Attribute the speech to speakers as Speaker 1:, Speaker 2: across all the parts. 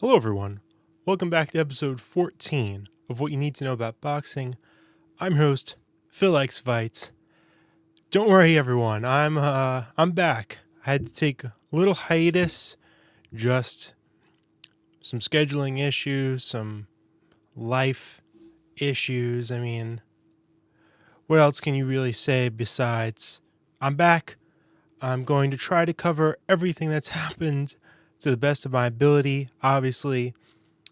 Speaker 1: Hello, everyone. Welcome back to episode 14 of What You Need to Know About Boxing. I'm your host, Phil Likes Fights. Don't worry, everyone. I'm back. I had to take a little hiatus, just some scheduling issues, some life issues. What else can you really say besides I'm back? I'm going to try to cover everything that's happened to the best of my ability. Obviously,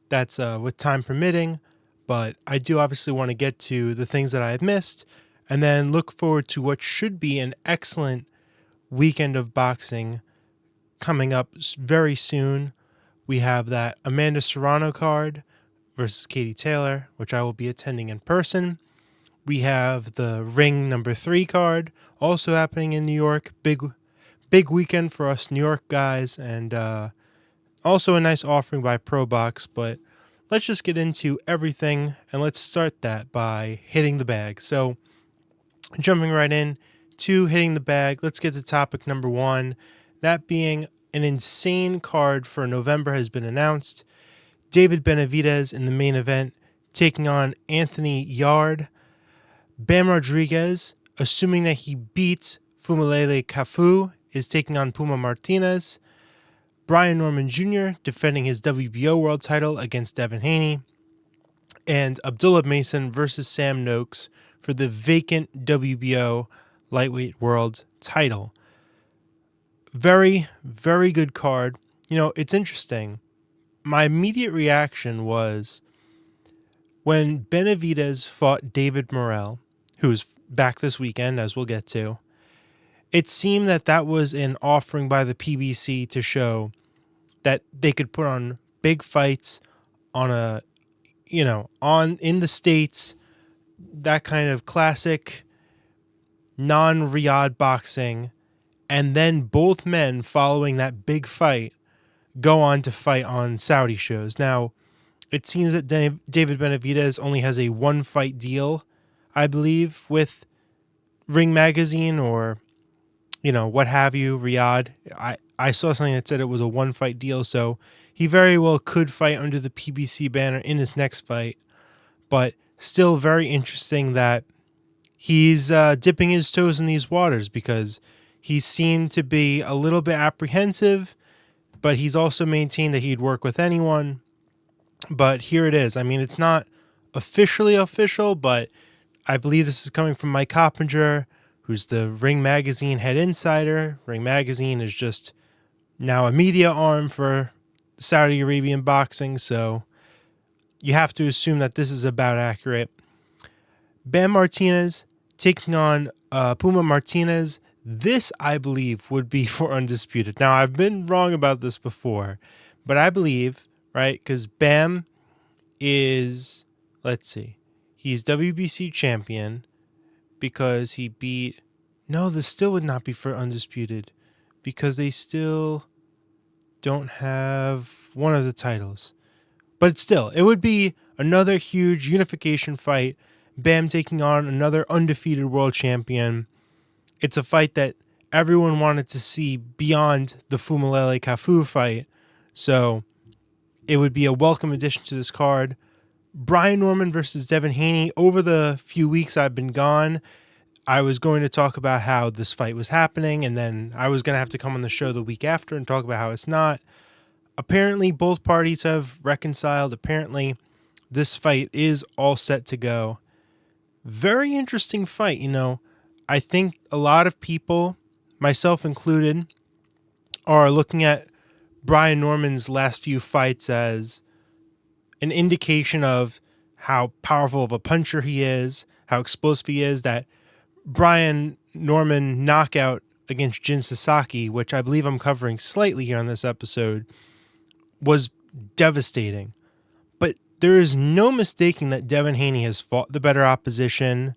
Speaker 1: that's with time permitting, but I do obviously want to get to the things that I've missed and then look forward to what should be an excellent weekend of boxing coming up very soon. We have that Amanda Serrano card versus Katie Taylor, which I will be attending in person. We have the Ring number 3 card also happening in New York. Big weekend for us New York guys, and also a nice offering by PROBOX, but let's just get into everything, and let's start that by hitting the bag. So, jumping right in to hitting the bag, let's get to topic number 1. That being an insane card for November has been announced. David Benavidez in the main event taking on Anthony Yarde. Bam Rodriguez, assuming that he beats Fumilele Cafu, is taking on Puma Martinez. Brian Norman Jr. defending his WBO world title against Devin Haney. And Abdullah Mason versus Sam Noakes for the vacant WBO lightweight world title. Very, very good card. You know, it's interesting. My immediate reaction was when Benavidez fought David Morrell, who's back this weekend, as we'll get to. It seemed that was an offering by the PBC to show that they could put on big fights on in the States, that kind of classic non-Riyadh boxing, and then both men following that big fight go on to fight on Saudi shows. Now, it seems that David Benavidez only has a one-fight deal, I believe, with Ring Magazine or what have you, Riyadh. I saw something that said it was a one-fight deal, so he very well could fight under the PBC banner in his next fight. But still very interesting that he's dipping his toes in these waters because he seemed to be a little bit apprehensive, but he's also maintained that he'd work with anyone. But here it is. I mean, it's not officially official, but I believe this is coming from Mike Coppinger, who's the Ring Magazine head insider. Ring Magazine is just now a media arm for Saudi Arabian boxing, so you have to assume that this is about accurate. Bam Martinez taking on Puma Martinez. This, I believe, would be for Undisputed. Now, I've been wrong about this before, but I believe, right, because Bam is, let's see, he's WBC champion because he beat... No, this still would not be for Undisputed because they still don't have one of the titles. But still, it would be another huge unification fight. Bam taking on another undefeated world champion. It's a fight that everyone wanted to see beyond the Fumilele Cafu fight. So it would be a welcome addition to this card. Brian Norman versus Devin Haney. Over the few weeks I've been gone, I was going to talk about how this fight was happening, and then I was going to have to come on the show the week after and talk about how it's not. Apparently, both parties have reconciled. Apparently, this fight is all set to go. Very interesting fight, I think a lot of people, myself included, are looking at Brian Norman's last few fights as an indication of how powerful of a puncher he is, how explosive he is. That Brian Norman knockout against Jin Sasaki, which I believe I'm covering slightly here on this episode, was devastating. But there is no mistaking that Devin Haney has fought the better opposition,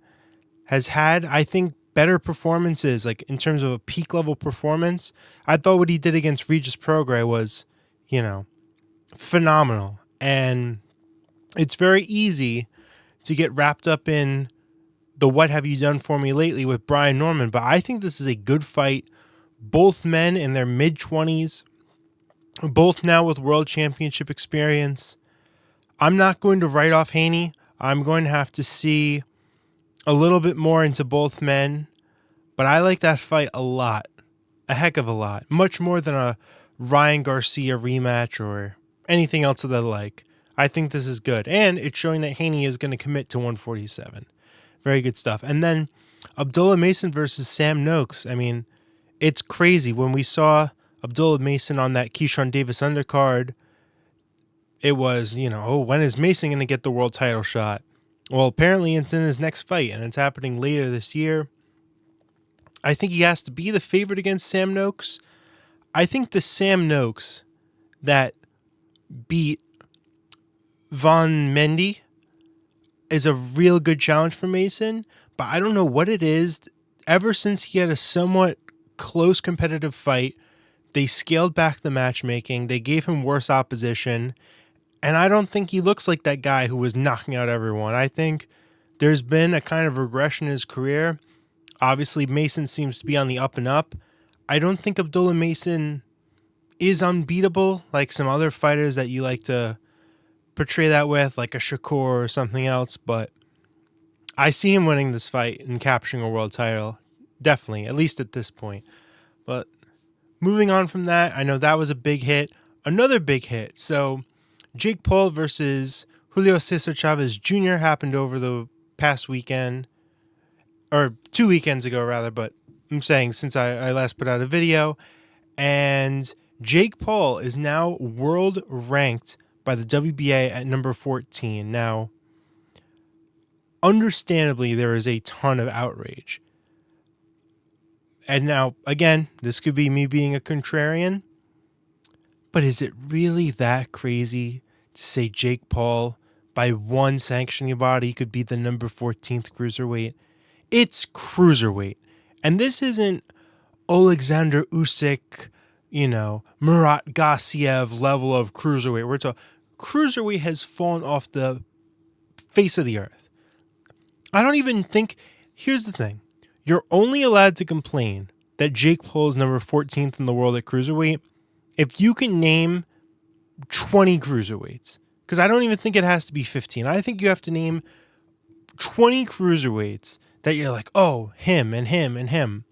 Speaker 1: has had, I think, better performances, like in terms of a peak level performance. I thought what he did against Regis Prograis was, phenomenal. And it's very easy to get wrapped up in the what have you done for me lately with Brian Norman. But I think this is a good fight. Both men in their mid-20s. both now with world championship experience. I'm not going to write off Haney. I'm going to have to see a little bit more into both men, but I like that fight a lot, a heck of a lot, much more than a Ryan Garcia rematch or anything else of the like. I think this is good, and it's showing that Haney is going to commit to 147. Very good stuff. And then Abdullah Mason versus Sam Noakes. I mean, it's crazy. When we saw Abdullah Mason on that Keyshawn Davis undercard, it was, oh, when is Mason going to get the world title shot? Well, apparently it's in his next fight, and it's happening later this year. I think he has to be the favorite against Sam Noakes. I think the Sam Noakes that beat Von Mendy is a real good challenge for Mason, but I don't know what it is. Ever since he had a somewhat close competitive fight, they scaled back the matchmaking. They gave him worse opposition, and I don't think he looks like that guy who was knocking out everyone. I think there's been a kind of regression in his career. Obviously, Mason seems to be on the up and up. I don't think Abdullah Mason is unbeatable like some other fighters that you like to portray that with, like a Shakur or something else, but I see him winning this fight and capturing a world title. Definitely, at least at this point. But moving on from that, I know that was a big hit. Another big hit. So Jake Paul versus Julio Cesar Chavez Jr. happened over the past weekend, or 2 weekends ago rather, but I'm saying since I last put out a video. And Jake Paul is now world ranked by the WBA at number 14. Now, understandably, there is a ton of outrage. And now, again, this could be me being a contrarian, but is it really that crazy to say Jake Paul, by one sanctioning body, could be the number 14th cruiserweight? It's cruiserweight. And this isn't Alexander Usyk, Murat Gassiev level of cruiserweight. We're talking cruiserweight has fallen off the face of the earth. I don't even think. Here's the thing. You're only allowed to complain that Jake Paul is number 14th in the world at cruiserweight if you can name 20 cruiserweights. Because I don't even think it has to be 15. I think you have to name 20 cruiserweights that you're like, oh, him and him and him.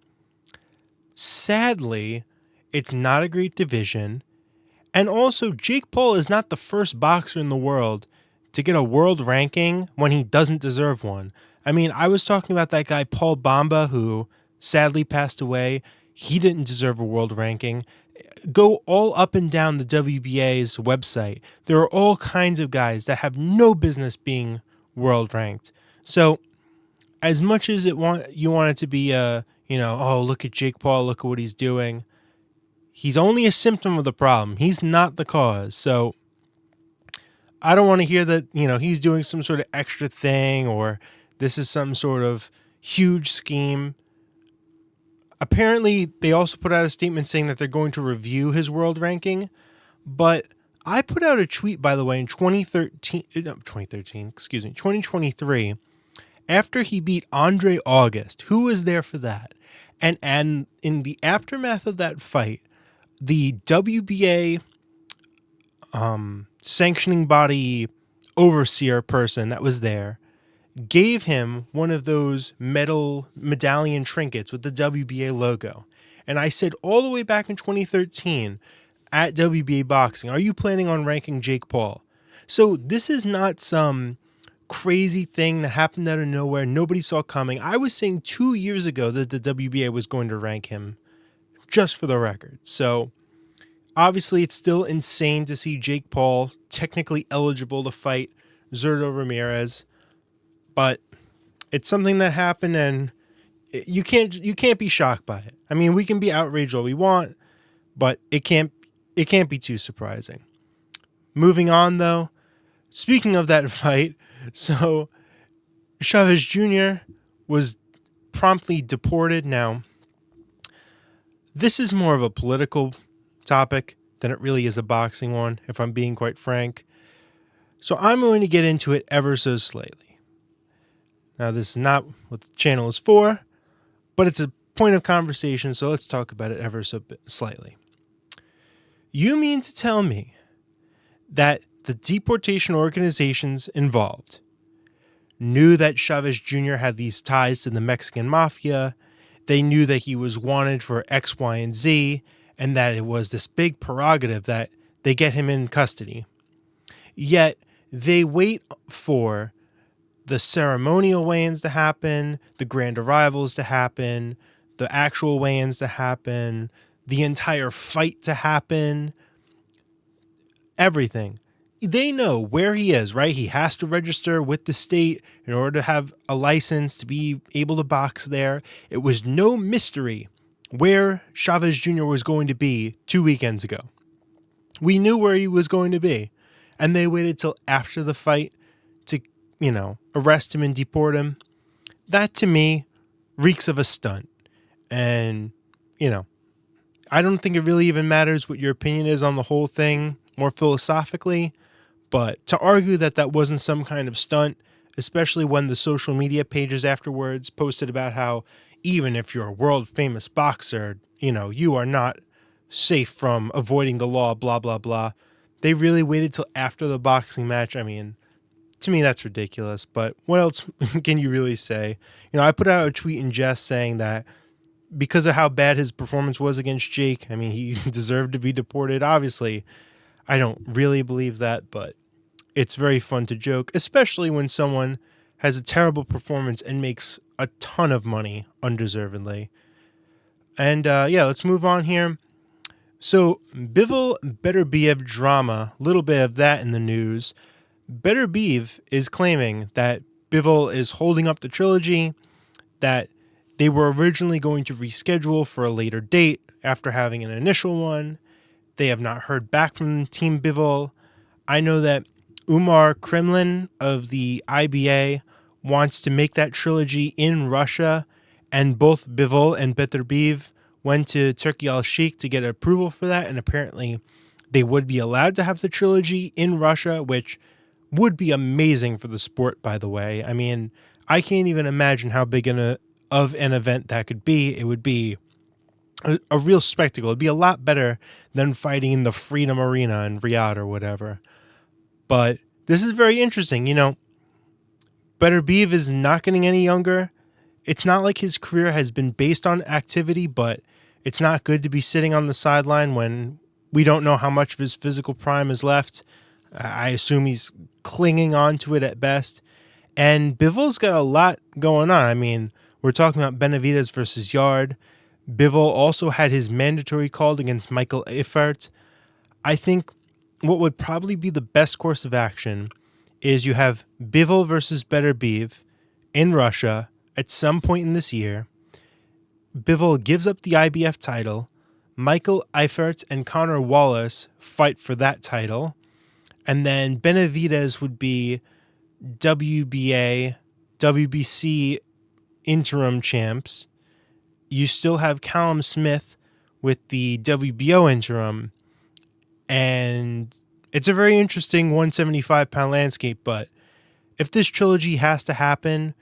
Speaker 1: Sadly, it's not a great division. And also, Jake Paul is not the first boxer in the world to get a world ranking when he doesn't deserve one. I mean, I was talking about that guy, Paul Bamba, who sadly passed away. He didn't deserve a world ranking. Go all up and down the WBA's website. There are all kinds of guys that have no business being world ranked. So, as much as you want it to be oh, look at Jake Paul, look at what he's doing, he's only a symptom of the problem. He's not the cause. So I don't want to hear that, he's doing some sort of extra thing or this is some sort of huge scheme. Apparently, they also put out a statement saying that they're going to review his world ranking. But I put out a tweet, by the way, in 2023, after he beat Andre August. Who was there for that? And in the aftermath of that fight, the WBA sanctioning body overseer person that was there gave him one of those medallion trinkets with the WBA logo. And I said all the way back in 2013 at WBA Boxing, are you planning on ranking Jake Paul? So this is not some crazy thing that happened out of nowhere, nobody saw coming. I was saying 2 years ago that the WBA was going to rank him, just for the record. So obviously it's still insane to see Jake Paul technically eligible to fight Zurdo Ramirez, but it's something that happened and you can't be shocked by it. I mean, we can be outraged all we want, but it can't be too surprising. Moving on though, speaking of that fight, so Chavez Jr. was promptly deported. Now, this is more of a political topic than it really is a boxing one, if I'm being quite frank. So I'm going to get into it ever so slightly. Now, this is not what the channel is for, but it's a point of conversation, so let's talk about it ever so slightly. You mean to tell me that the deportation organizations involved knew that Chavez Jr. had these ties to the Mexican mafia? They knew that he was wanted for X, Y, and Z, and that it was this big prerogative that they get him in custody. Yet they wait for the ceremonial weigh-ins to happen, the grand arrivals to happen, the actual weigh-ins to happen, the entire fight to happen, everything. They know where he is, right? He has to register with the state in order to have a license to be able to box there. It was no mystery where Chavez Jr. was going to be 2 weekends ago. We knew where he was going to be. And they waited till after the fight to, arrest him and deport him. That to me reeks of a stunt. And, I don't think it really even matters what your opinion is on the whole thing more philosophically. But to argue that that wasn't some kind of stunt, especially when the social media pages afterwards posted about how even if you're a world famous boxer, you are not safe from avoiding the law, blah, blah, blah. They really waited till after the boxing match. I mean, to me, that's ridiculous. But what else can you really say? I put out a tweet in jest saying that because of how bad his performance was against Jake, I mean, he deserved to be deported. Obviously, I don't really believe that, but it's very fun to joke, especially when someone has a terrible performance and makes a ton of money undeservedly. And let's move on here. So, Bivol Beterbiev drama, a little bit of that in the news. Beterbiev is claiming that Bivol is holding up the trilogy, that they were originally going to reschedule for a later date after having an initial one. They have not heard back from Team Bivol. I know that Umar Kremlin of the IBA wants to make that trilogy in Russia, and both Bivol and Beterbiev went to Turkey al-Sheikh to get approval for that, and apparently they would be allowed to have the trilogy in Russia, which would be amazing for the sport, by the way. I mean, I can't even imagine how big of an event that could be. It would be a real spectacle. It'd be a lot better than fighting in the Freedom Arena in Riyadh or whatever. But this is very interesting. Beterbiev is not getting any younger. It's not like his career has been based on activity, but it's not good to be sitting on the sideline when we don't know how much of his physical prime is left. I assume he's clinging on to it at best. And Bivol's got a lot going on. I mean, we're talking about Benavidez versus Yard. Bivol also had his mandatory called against Michael Eifert. I think what would probably be the best course of action is you have Bivol versus Beterbiev in Russia at some point in this year. Bivol gives up the IBF title. Michael Eifert and Connor Wallace fight for that title. And then Benavidez would be WBA, WBC interim champs. You still have Callum Smith with the WBO interim. And it's a very interesting 175-pound landscape, but if this trilogy has to happen,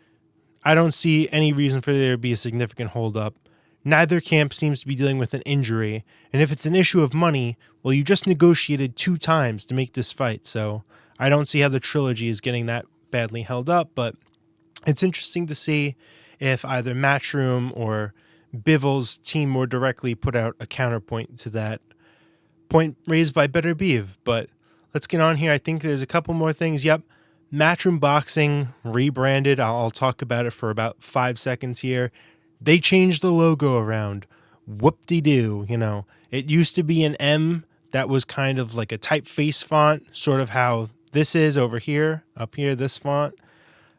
Speaker 1: I don't see any reason for there to be a significant holdup. Neither camp seems to be dealing with an injury, and if it's an issue of money, well, you just negotiated 2 times to make this fight, so I don't see how the trilogy is getting that badly held up, but it's interesting to see if either Matchroom or Bivol's team more directly put out a counterpoint to that point raised by Beterbiev. But let's get on here. I think there's a couple more things. Yep. Matchroom Boxing rebranded. I'll talk about it for about 5 seconds here. They changed the logo around. Whoop-de-doo. It used to be an M that was kind of like a typeface font, sort of how this is over here, up here, this font.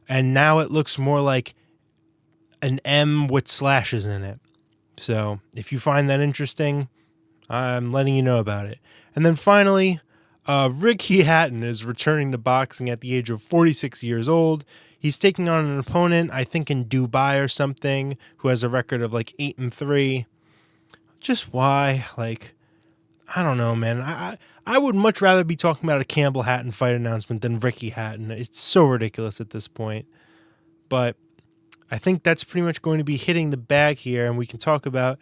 Speaker 1: And now it looks more like an M with slashes in it. So if you find that interesting, I'm letting you know about it. And then finally, Ricky Hatton is returning to boxing at the age of 46 years old. He's taking on an opponent, I think in Dubai or something, who has a record of like 8-3. Just why? I don't know, man. I would much rather be talking about a Campbell Hatton fight announcement than Ricky Hatton. It's so ridiculous at this point. But I think that's pretty much going to be hitting the bag here, and we can talk about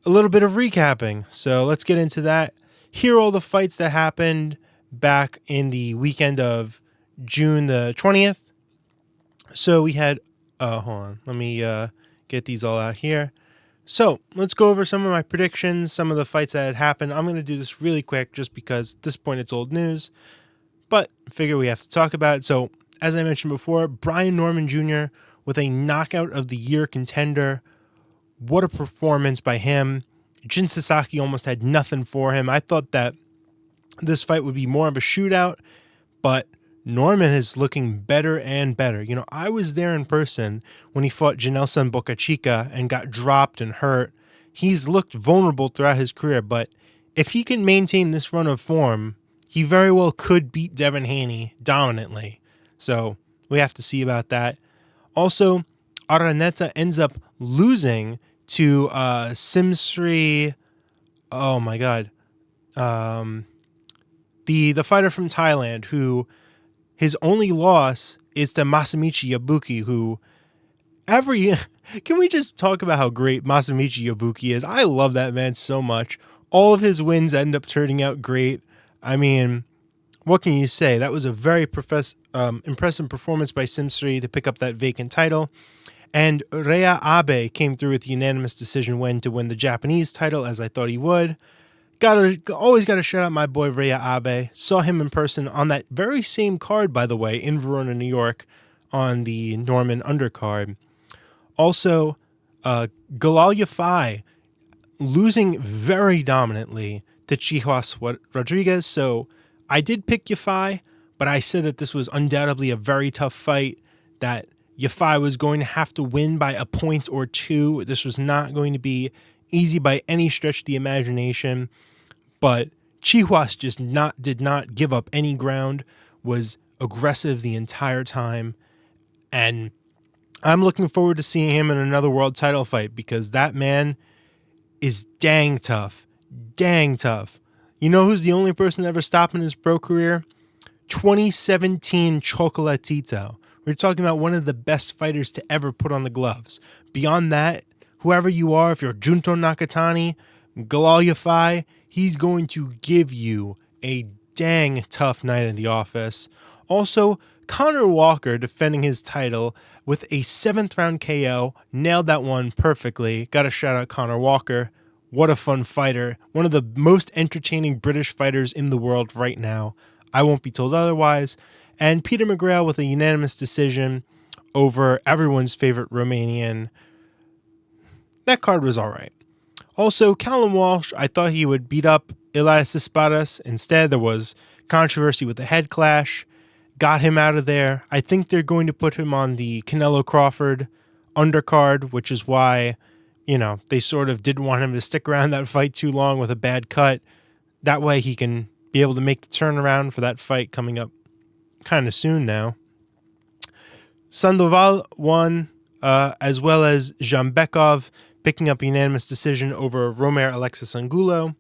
Speaker 1: a little bit of recapping. So let's get into that. here are all the fights that happened back in the weekend of June the 20th. So we had, hold on, let me get these all out here. So let's go over some of my predictions, some of the fights that had happened. I'm going to do this really quick just because at this point it's old news, but figure we have to talk about it. So as I mentioned before, Brian Norman Jr. with a knockout of the year contender. What a performance by him. Jin Sasaki almost had nothing for him. I thought that this fight would be more of a shootout, but Norman is looking better and better. You know, I was there in person when he fought Janelson Bocachica and got dropped and hurt. He's looked vulnerable throughout his career, but if he can maintain this run of form, he very well could beat Devin Haney dominantly. So we have to see about that. Also, Araneta ends up losing to Simsri. Oh my God. The fighter from Thailand who his only loss is to Masamichi Yabuki, who can we just talk about how great Masamichi Yabuki is? I love that man so much. All of his wins end up turning out great. I mean, what can you say? That was a very impressive performance by Simsri to pick up that vacant title. And Rhea Abe came through with a unanimous decision win to win the Japanese title, as I thought he would. Always got to shout out my boy Rhea Abe. Saw him in person on that very same card, by the way, in Verona, New York, on the Norman undercard. Also, Galal Yafai losing very dominantly to Chihuas Rodriguez. So I did pick Yafai, but I said that this was undoubtedly a very tough fight, that Yafai was going to have to win by a point or two. This was not going to be easy by any stretch of the imagination. But Chihuas just did not give up any ground, was aggressive the entire time. And I'm looking forward to seeing him in another world title fight because that man is dang tough. Dang tough. You know who's the only person to ever stop in his pro career? 2017 Chocolatito. We're talking about one of the best fighters to ever put on the gloves. Beyond that, whoever you are, if you're Junto Nakatani, Galal Yafai, he's going to give you a dang tough night in the office. Also, Connor Walker defending his title with a 7th round KO. Nailed that one perfectly. Got to shout out Connor Walker. What a fun fighter. One of the most entertaining British fighters in the world right now. I won't be told otherwise. And Peter McGrail with a unanimous decision over everyone's favorite Romanian. That card was all right. Also, Callum Walsh, I thought he would beat up Elias Espadas. Instead, there was controversy with the head clash. Got him out of there. I think they're going to put him on the Canelo Crawford undercard, which is why, they sort of didn't want him to stick around that fight too long with a bad cut. That way he can be able to make the turnaround for that fight coming up kind of soon now. Sandoval won, as well as Zhambekov, picking up a unanimous decision over Romer Alexis Angulo.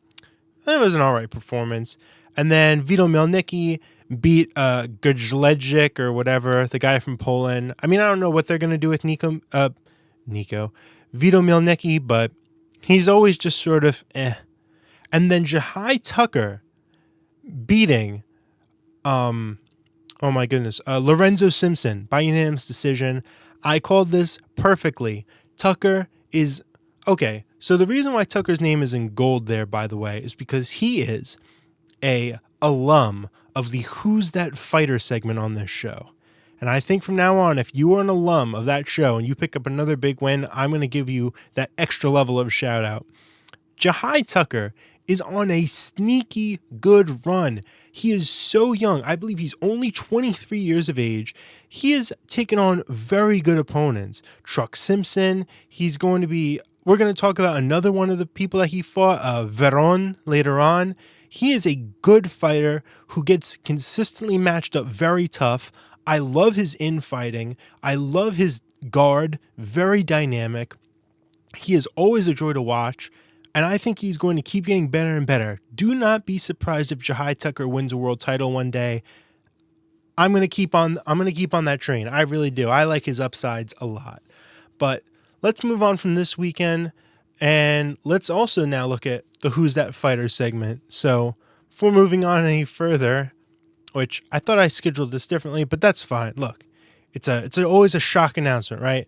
Speaker 1: That was an all right performance. And then Vito Mielnicki beat Gajlejczyk or whatever, the guy from Poland. I mean, I don't know what they're going to do with Vito Mielnicki, but he's always just sort of eh. And then Jahai Tucker beating, Lorenzo Simpson by unanimous decision. I called this perfectly. Tucker is... Okay, so the reason why Tucker's name is in gold there, by the way, is because he is a alum of the Who's That Fighter segment on this show. And I think from now on, if you are an alum of that show and you pick up another big win, I'm going to give you that extra level of shout out. Jahai Tucker is on a sneaky good run. He is so young. I believe he's only 23 years of age. He has taken on very good opponents. Truck Simpson, we're going to talk about another one of the people that he fought, Veron, later on. He is a good fighter who gets consistently matched up very tough. I love his infighting. I love his guard. Very dynamic. He is always a joy to watch. And I think he's going to keep getting better and better. Do not be surprised if Jahai Tucker wins a world title one day. I'm going to keep on that train. I really do. I like his upsides a lot. But let's move on from this weekend, and let's also now look at the Who's That Fighter segment. So before moving on any further, which I thought I scheduled this differently, but that's fine. Look, it's always a shock announcement, right?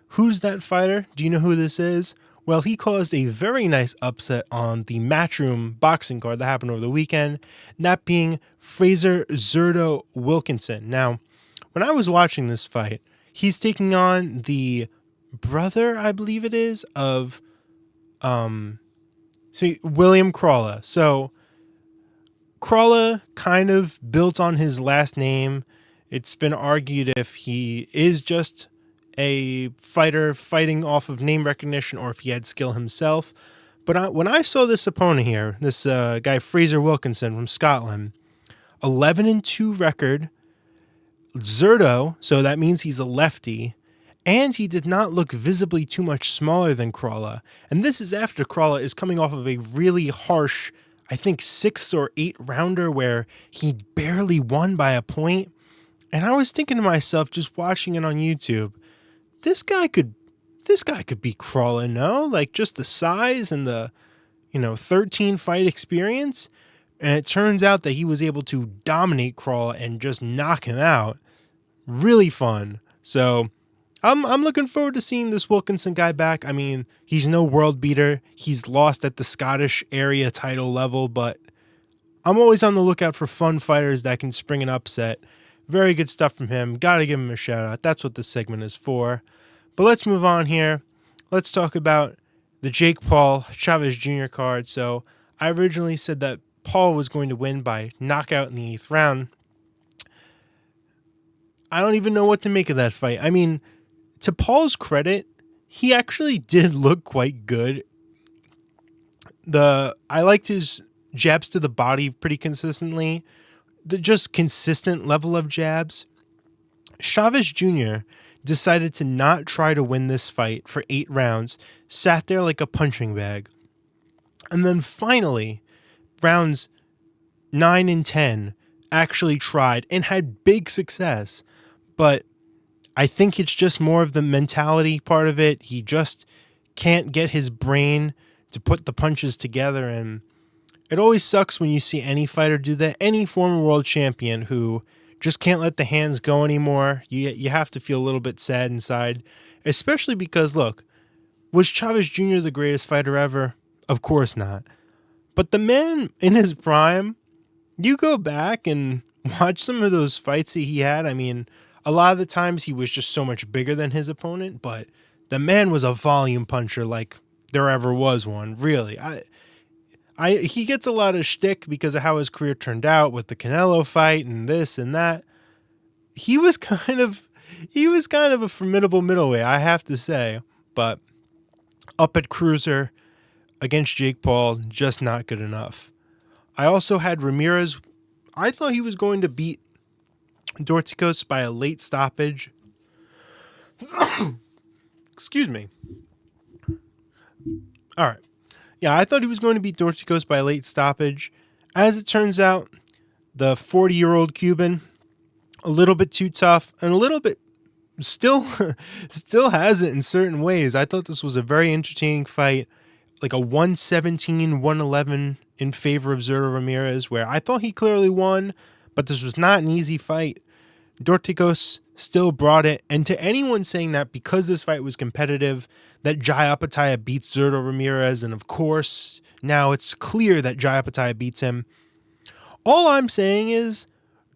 Speaker 1: Who's that fighter? Do you know who this is? Well, he caused a very nice upset on the Matchroom boxing card that happened over the weekend, that being Fraser Zerto Wilkinson. Now, when I was watching this fight, he's taking on the brother, I believe it is, of William Crawler. So Crawler kind of built on his last name. It's been argued if he is just a fighter fighting off of name recognition or if he had skill himself. But when I saw this opponent here, this guy Fraser Wilkinson from Scotland, 11-2 record, Zerto, so that means he's a lefty, and he did not look visibly too much smaller than Crawler. And this is after Crawler is coming off of a really harsh, I think 6 or 8 rounder where he barely won by a point. And I was thinking to myself, just watching it on YouTube, this guy could beat Crawler, no? Like just the size and the 13 fight experience. And it turns out that he was able to dominate Crawler and just knock him out. Really fun. So I'm looking forward to seeing this Wilkinson guy back. I mean, he's no world beater. He's lost at the Scottish area title level, but I'm always on the lookout for fun fighters that can spring an upset. Very good stuff from him. Got to give him a shout out. That's what this segment is for. But let's move on here. Let's talk about the Jake Paul-Chavez Jr. card. So I originally said that Paul was going to win by knockout in the 8th round. I don't even know what to make of that fight. I mean, to Paul's credit, he actually did look quite good. I liked his jabs to the body pretty consistently. The just consistent level of jabs. Chavez Jr. decided to not try to win this fight for 8 rounds, sat there like a punching bag. And then finally, rounds 9 and 10 actually tried and had big success. But I think it's just more of the mentality part of it. He just can't get his brain to put the punches together. And it always sucks when you see any fighter do that. Any former world champion who just can't let the hands go anymore. You have to feel a little bit sad inside. Especially because, look, was Chavez Jr. the greatest fighter ever? Of course not. But the man in his prime, you go back and watch some of those fights that he had. I mean, a lot of the times he was just so much bigger than his opponent, but the man was a volume puncher like there ever was one, really. He gets a lot of shtick because of how his career turned out with the Canelo fight and this and that. He was kind of a formidable middleweight, I have to say, but up at cruiser against Jake Paul, just not good enough. I also had Ramirez. I thought he was going to beat Dorticos by a late stoppage. Excuse me. All right. Yeah, I thought he was going to beat Dorticos by a late stoppage. As it turns out, the 40-year-old Cuban, a little bit too tough and a little bit still has it in certain ways. I thought this was a very entertaining fight, like a 117-111 in favor of Zerto Ramirez, where I thought he clearly won, but this was not an easy fight. Dorticos still brought it, and to anyone saying that because this fight was competitive, that Jai Opetaia beats Zerto Ramirez, and of course, now it's clear that Jai Opetaia beats him. All I'm saying is,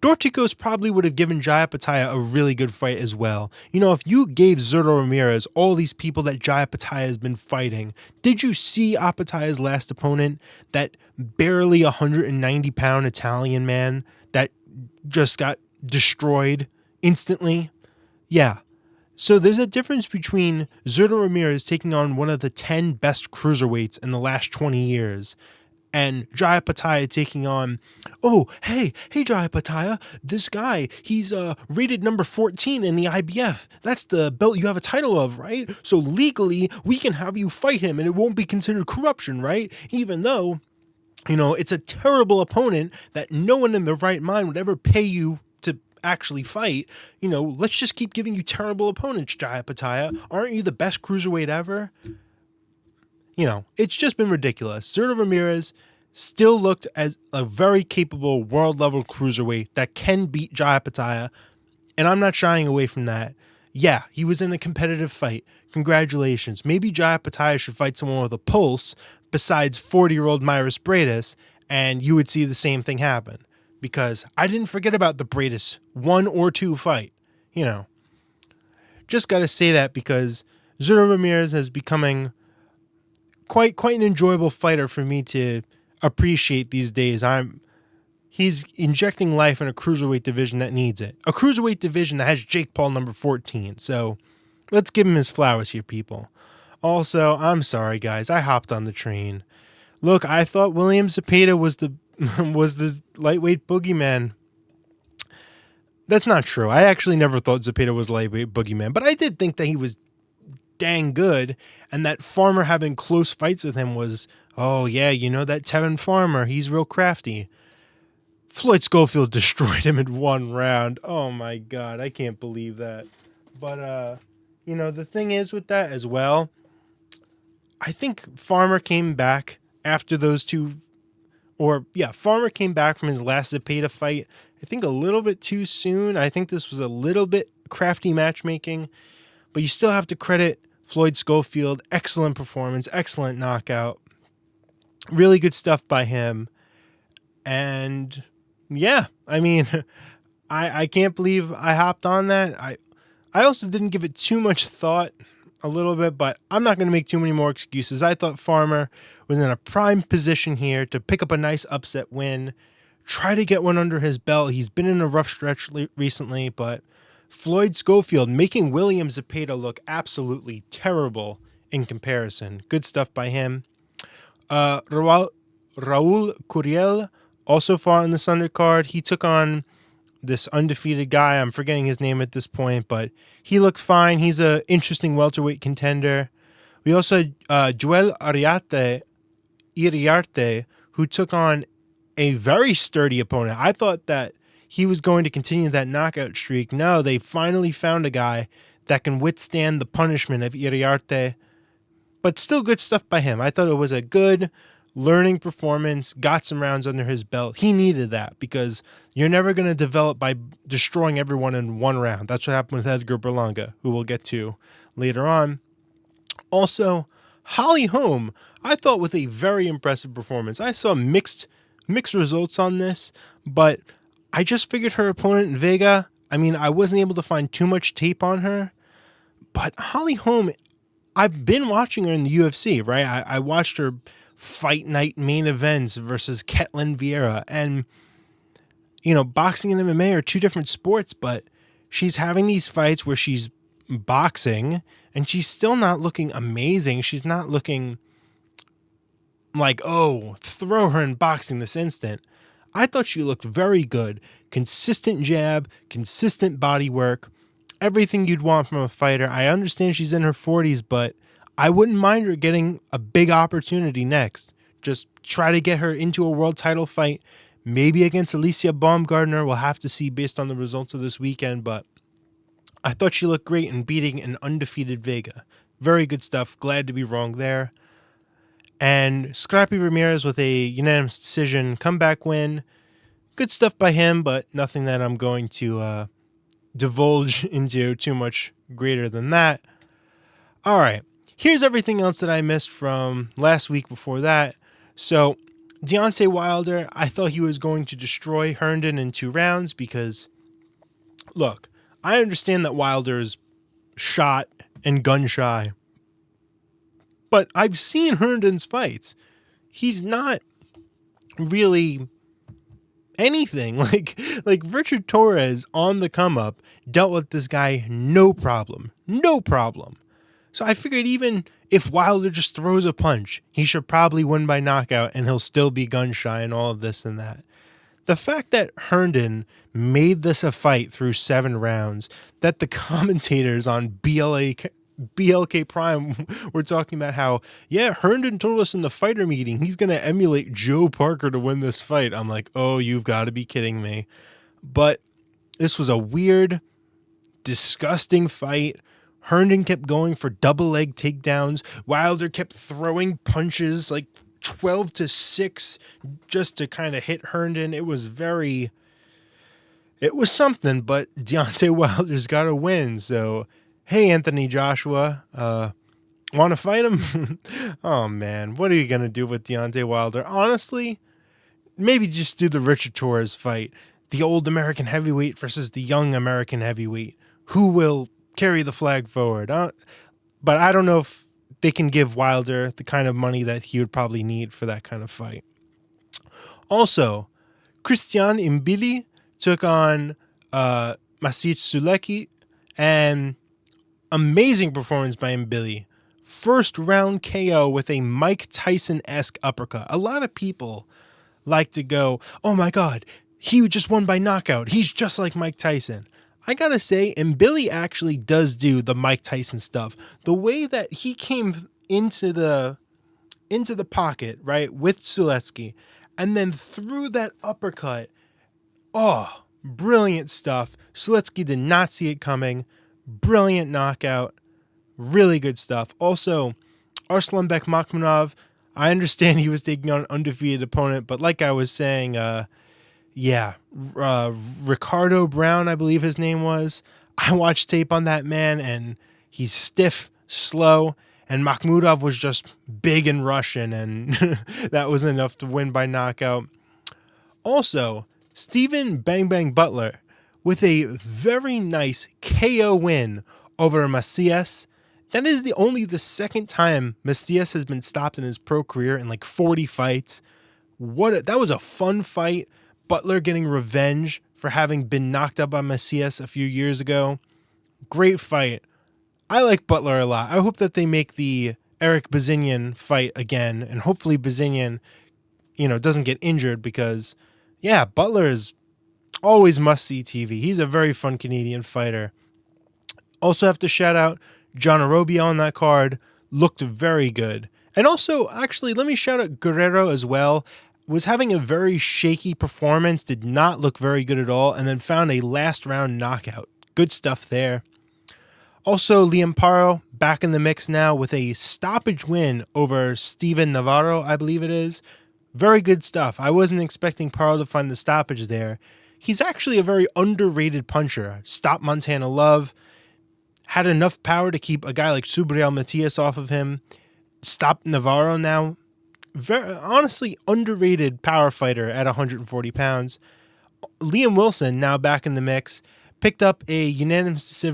Speaker 1: Dorticos probably would have given Jai Opetaia a really good fight as well. You know, if you gave Zerto Ramirez all these people that Jai Opetaia has been fighting, did you see Opetaia's last opponent, that barely 190-pound Italian man that just got destroyed instantly? Yeah. So there's a difference between Zerto Ramirez taking on one of the 10 best cruiserweights in the last 20 years and Jai Opetaia taking on, hey Jai Opetaia, this guy, he's rated number 14 in the IBF. That's the belt you have a title of, right? So legally, we can have you fight him and it won't be considered corruption, right? Even though, it's a terrible opponent that no one in their right mind would ever pay you to actually fight. Let's just keep giving you terrible opponents, Jai Opetaia. Aren't you the best cruiserweight ever? It's just been ridiculous. Zerto Ramirez still looked as a very capable world-level cruiserweight that can beat Jai Opetaia, and I'm not shying away from that. Yeah, he was in a competitive fight. Congratulations. Maybe Jai Opetaia should fight someone with a pulse besides 40-year-old Myris Bradis, and you would see the same thing happen. Because I didn't forget about the Bradis 1 or 2 fight. You know, just got to say that because Zurdo Ramirez is becoming quite an enjoyable fighter for me to appreciate these days. He's injecting life in a cruiserweight division that needs it. A cruiserweight division that has Jake Paul number 14. So let's give him his flowers here, people. Also, I'm sorry, guys. I hopped on the train. Look, I thought William Zepeda was the was the lightweight boogeyman. That's not true. I actually never thought Zepeda was lightweight boogeyman, but I did think that he was dang good, and that Farmer having close fights with him was, oh yeah, you know that Tevin Farmer, he's real crafty. Floyd Schofield destroyed him in 1 round. Oh my God, I can't believe that. But, you know, the thing is with that as well, I think Farmer came back after those two, Farmer came back from his last Zepeda fight, I think a little bit too soon. I think this was a little bit crafty matchmaking, but you still have to credit Floyd Schofield. Excellent performance, excellent knockout. Really good stuff by him. And yeah, I mean, I can't believe I hopped on that. I also didn't give it too much thought, a little bit, but I'm not going to make too many more excuses. I thought Farmer was in a prime position here to pick up a nice upset win, try to get one under his belt. He's been in a rough stretch recently, but Floyd Schofield making William Zepeda look absolutely terrible in comparison. Good stuff by him. Raul Curiel also fought in this undercard. He took on this undefeated guy. I'm forgetting his name at this point, but he looked fine. He's an interesting welterweight contender. We also had Joel Iriarte, who took on a very sturdy opponent. I thought that he was going to continue that knockout streak. No, they finally found a guy that can withstand the punishment of Iriarte, but still good stuff by him. I thought it was a good learning performance, got some rounds under his belt. He needed that because you're never going to develop by destroying everyone in 1 round. That's what happened with Edgar Berlanga, who we'll get to later on. Also, Holly Holm, I thought with a very impressive performance. I saw mixed results on this, but I just figured her opponent, Vega, I mean, I wasn't able to find too much tape on her, but Holly Holm, I've been watching her in the UFC, right? I watched her fight night main events versus Ketlin Vieira, and you know, boxing and MMA are 2 different sports, but she's having these fights where she's boxing and she's still not looking amazing. She's not looking like, oh, throw her in boxing this instant. I thought she looked very good. Consistent jab, consistent body work, everything you'd want from a fighter. I understand she's in her 40s, but I wouldn't mind her getting a big opportunity next. Just try to get her into a world title fight, maybe against Alicia Baumgardner. We'll have to see based on the results of this weekend, but I thought she looked great in beating an undefeated Vega. Very good stuff. Glad to be wrong there. And Scrappy Ramirez with a unanimous decision comeback win. Good stuff by him, but nothing that I'm going to divulge into too much greater than that. All right. Here's everything else that I missed from last week before that. So, Deontay Wilder, I thought he was going to destroy Herndon in 2 rounds because, look, I understand that Wilder's shot and gun shy, but I've seen Herndon's fights. He's not really anything. Like Richard Torres on the come up dealt with this guy no problem. So I figured even if Wilder just throws a punch, he should probably win by knockout and he'll still be gun shy and all of this and that. The fact that Herndon made this a fight through 7 rounds, that the commentators on BLK Prime were talking about how, yeah, Herndon told us in the fighter meeting he's going to emulate Joe Parker to win this fight. I'm like, oh, you've got to be kidding me. But this was a weird, disgusting fight. Herndon kept going for double leg takedowns. Wilder kept throwing punches like 12-6 just to kind of hit Herndon. It was something, but Deontay Wilder's got to win. So, hey, Anthony Joshua, want to fight him? Oh, man, what are you going to do with Deontay Wilder? Honestly, maybe just do the Richard Torres fight. The old American heavyweight versus the young American heavyweight. Who will carry the flag forward? But I don't know if they can give Wilder the kind of money that he would probably need for that kind of fight. Also, Christian Mbili took on Maciej Sulecki, and amazing performance by Mbili. First round KO with a Mike Tyson-esque uppercut. A lot of people like to go, oh my God, he just won by knockout. He's just like Mike Tyson. I gotta say, Mbili actually does do the Mike Tyson stuff. The way that he came into the pocket, right, with Sulecki, and then threw that uppercut. Oh, brilliant stuff. Sulecki did not see it coming. Brilliant knockout. Really good stuff. Also, Arslanbek Makhmudov, I understand he was taking on an undefeated opponent, but like I was saying, Ricardo Brown, I believe his name was. I watched tape on that man, and he's stiff, slow, and Makhmudov was just big and Russian, and that was enough to win by knockout. Also, Stephen Bang Bang Butler with a very nice KO win over Macias. That is only the second time Macias has been stopped in his pro career in like 40 fights. That was a fun fight. Butler getting revenge for having been knocked out by Macias a few years ago. Great fight. I like Butler a lot. I hope that they make the Eric Bazinian fight again, and hopefully Bazinian, doesn't get injured because, Butler is always must-see TV. He's a very fun Canadian fighter. Also have to shout out John Arobio on that card. Looked very good. And also, actually, let me shout out Guerrero as well. Was having a very shaky performance, did not look very good at all, and then found a last round knockout. Good stuff there. Also, Liam Paro back in the mix now with a stoppage win over Steven Navarro, I believe it is. Very good stuff. I wasn't expecting Paro to find the stoppage there. He's actually a very underrated puncher. Stopped Montana Love. Had enough power to keep a guy like Subriel Matias off of him. Stopped Navarro now. Very, honestly, underrated power fighter at 140 pounds. Liam Wilson, now back in the mix, picked up a unanimous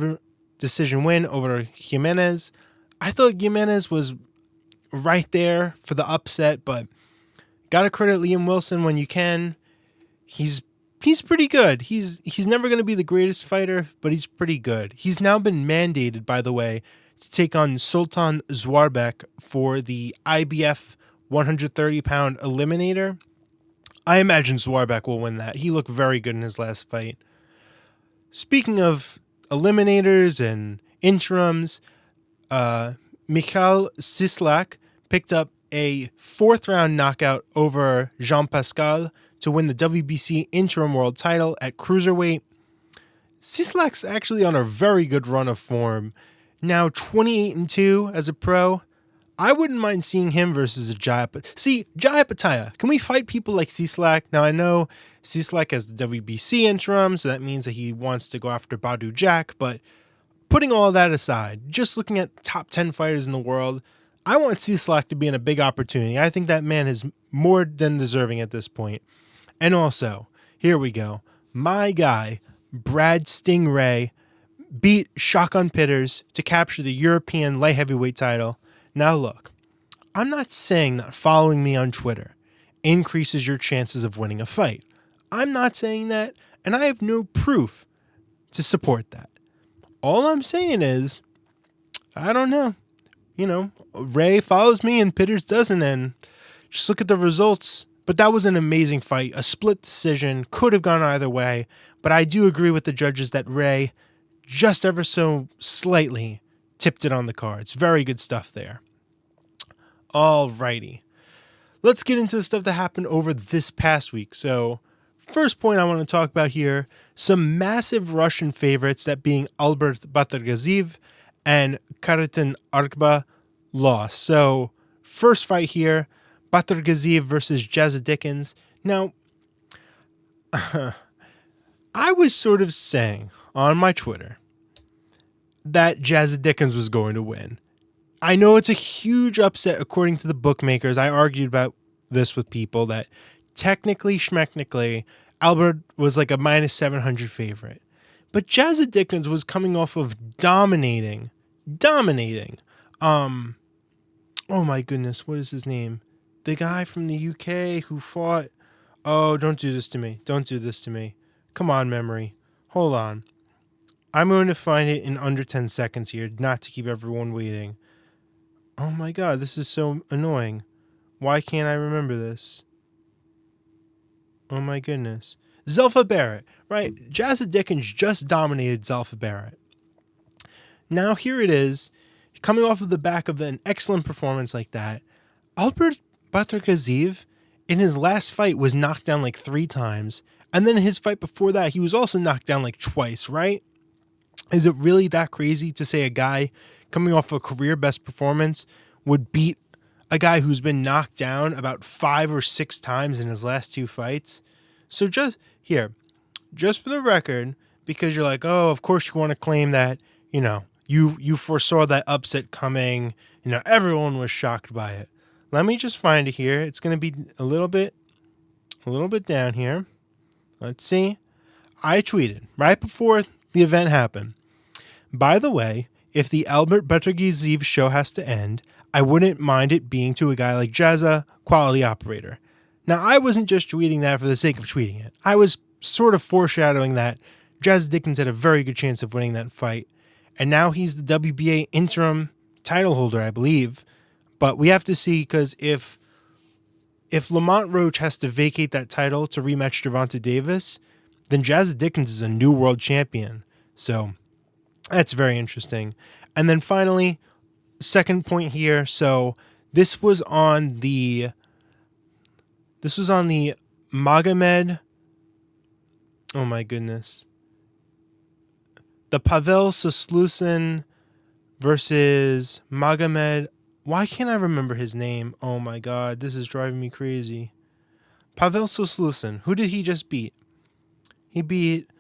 Speaker 1: decision win over Jimenez. I thought Jimenez was right there for the upset, but gotta credit Liam Wilson when you can. He's pretty good. He's never going to be the greatest fighter, but he's pretty good. He's now been mandated, by the way, to take on Sultan Zwarbek for the IBF 130-pound eliminator. I imagine Zwarbek will win that. He looked very good in his last fight. Speaking of eliminators and interims, Michal Sislak picked up a fourth-round knockout over Jean Pascal to win the WBC interim world title at cruiserweight. Sislak's actually on a very good run of form. Now 28-2 as a pro. I wouldn't mind seeing him versus a Jai Pataya. Can we fight people like Sislak? Now, I know Sislak has the WBC interim, so that means that he wants to go after Badu Jack, but putting all that aside, just looking at top 10 fighters in the world, I want Sislak to be in a big opportunity. I think that man is more than deserving at this point. And also, here we go. My guy, Brad Stingray, beat Shotgun Pitters to capture the European light heavyweight title. Now look, I'm not saying that following me on Twitter increases your chances of winning a fight. I'm not saying that, and I have no proof to support that. All I'm saying is, I don't know. Ray follows me and Pitters doesn't, and just look at the results. But that was an amazing fight. A split decision. Could have gone either way. But I do agree with the judges that Ray, just ever so slightly, tipped it on the cards. Very good stuff there. Alrighty. Let's get into the stuff that happened over this past week. So, first point I want to talk about here, some massive Russian favorites, that being Albert Batargaziv and Karatin Arkba, lost. So, first fight here, Badr Ghaziyev versus Jazza Dickens. Now, I was sort of saying on my Twitter that Jazza Dickens was going to win. I know it's a huge upset according to the bookmakers. I argued about this with people that technically, schmechnically, Albert was like a minus 700 favorite. But Jazza Dickens was coming off of dominating. Oh my goodness, what is his name? The guy from the UK who fought. Oh, don't do this to me. Don't do this to me. Come on, memory. Hold on. I'm going to find it in under 10 seconds here, not to keep everyone waiting. Oh my god, this is so annoying. Why can't I remember this? Oh my goodness. Zelfa Barrett, right? Jazza Dickens just dominated Zelfa Barrett. Now here it is, coming off of the back of an excellent performance like that. Albert Batarkazev, in his last fight, was knocked down like 3 times. And then in his fight before that, he was also knocked down like twice, right? Is it really that crazy to say a guy coming off a career best performance would beat a guy who's been knocked down about 5 or 6 times in his last 2 fights? So just for the record, because you're like, oh, of course you want to claim that, you foresaw that upset coming, everyone was shocked by it. Let me just find it here. It's going to be a little bit down here. Let's see. I tweeted right before the event happened. By the way, if the Albert Batargazev show has to end, I wouldn't mind it being to a guy like Jazza, quality operator. Now, I wasn't just tweeting that for the sake of tweeting it. I was sort of foreshadowing that Jazza Dickens had a very good chance of winning that fight. And now he's the WBA interim title holder, I believe. But we have to see, because if Lamont Roach has to vacate that title to rematch Gervonta Davis, then Jazza Dickens is a new world champion. So that's very interesting. And then finally, second point here. So this was on the Magomed. Oh my goodness. The Pavel Soslusin versus Magomed. Why can't I remember his name? Oh my god, this is driving me crazy. Pavel Soslusin. Who did he just beat? He beat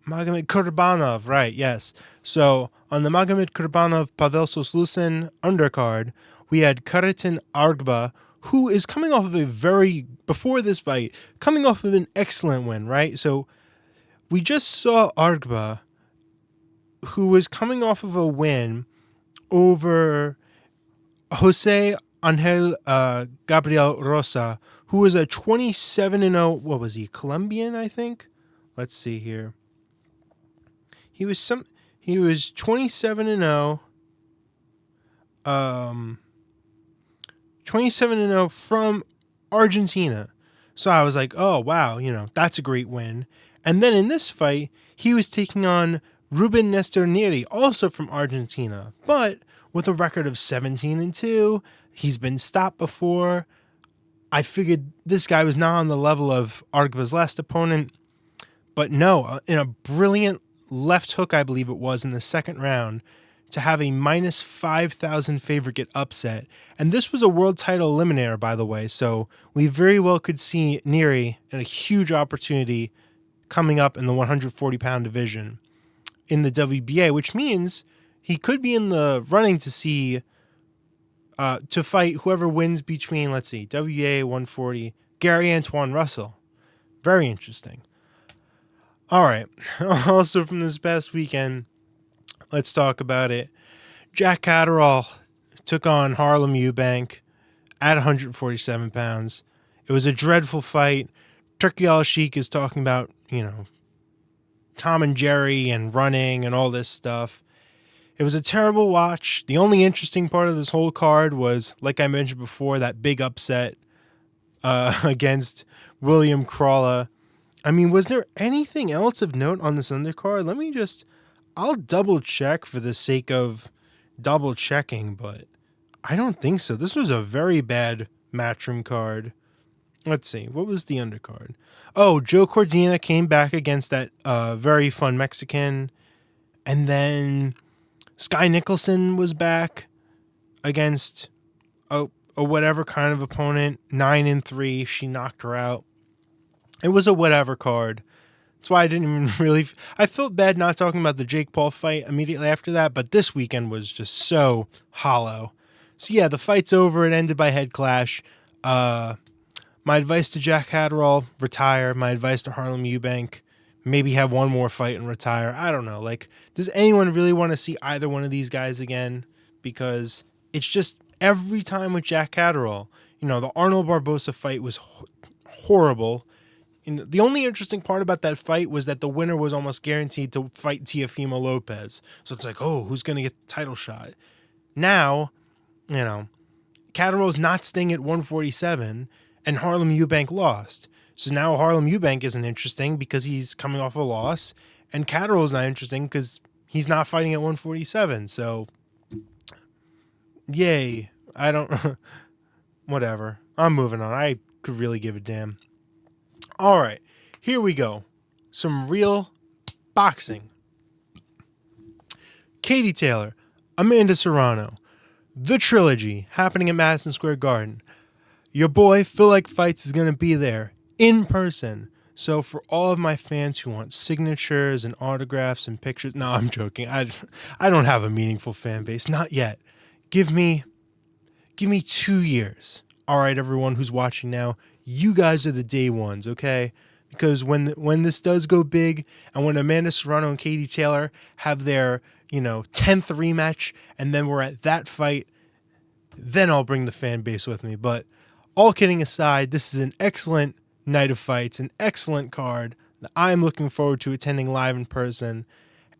Speaker 1: Magomed Kurbanov, right, yes. So on the Magomed Kurbanov Pavel Soslusin undercard, we had Karatin Argba, who is coming off of before this fight, coming off of an excellent win, right? So we just saw Argba, who was coming off of a win over Jose Angel Gabriel Rosa, who was a 27-0, what was he, Colombian, I think? Let's see here. He was 27-0. 27-0 from Argentina. So I was like, oh, wow, that's a great win. And then in this fight, he was taking on Ruben Nestor Neri, also from Argentina, but with a record of 17-2. He's been stopped before. I figured this guy was not on the level of Argba's last opponent, but no, in a brilliant left hook, I believe it was, in the second round, to have a minus 5,000 favorite get upset. And this was a world title eliminator, by the way, so we very well could see Neri in a huge opportunity coming up in the 140-pound division in the WBA, which means he could be in the running to see to fight whoever wins between, let's see, WBA 140, Gary Antoine Russell. Very interesting. All right. Also from this past weekend, let's talk about it. Jack Catterall took on Harlem Eubank at 147 pounds. It was a dreadful fight. Turkey Al-Sheikh is talking about, Tom and Jerry and running and all this stuff. It was a terrible watch. The only interesting part of this whole card was, like I mentioned before, that big upset against William Crawler. I mean, was there anything else of note on this undercard? I'll double check for the sake of double checking, but I don't think so. This was a very bad matchroom card. Let's see. What was the undercard? Oh, Joe Cordina came back against that very fun Mexican. And then Sky Nicholson was back against... Oh, a whatever kind of opponent, 9-3. She knocked her out. It was a whatever card. That's why I didn't even really. I felt bad not talking about the Jake Paul fight immediately after that, but this weekend was just so hollow. So yeah, the fight's over. It ended by head clash. My advice to Jack Catterall: retire. My advice to Harlem Eubank: maybe have one more fight and retire. I don't know. Like, does anyone really want to see either one of these guys again? Because it's just every time with Jack Catterall. The Arnold Barbosa fight was horrible. And the only interesting part about that fight was that the winner was almost guaranteed to fight Teofimo Lopez. So it's like, oh, who's going to get the title shot? Now, Catterall's not staying at 147, and Harlem Eubank lost. So now Harlem Eubank isn't interesting because he's coming off a loss, and Catterall's not interesting because he's not fighting at 147. So, yay. I don't... Whatever. I'm moving on. I could really give a damn. All right, here we go. Some real boxing. Katie Taylor, Amanda Serrano, the trilogy happening at Madison Square Garden. Your boy Phil Like Fights is going to be there in person. So for all of my fans who want signatures and autographs and pictures, no, I'm joking. I don't have a meaningful fan base, not yet. Give me 2 years. All right, everyone who's watching now. You guys are the day ones, okay? Because when this does go big, and when Amanda Serrano and Katie Taylor have their 10th rematch, and then we're at that fight, then I'll bring the fan base with me. But all kidding aside, this is an excellent night of fights, an excellent card that I'm looking forward to attending live in person.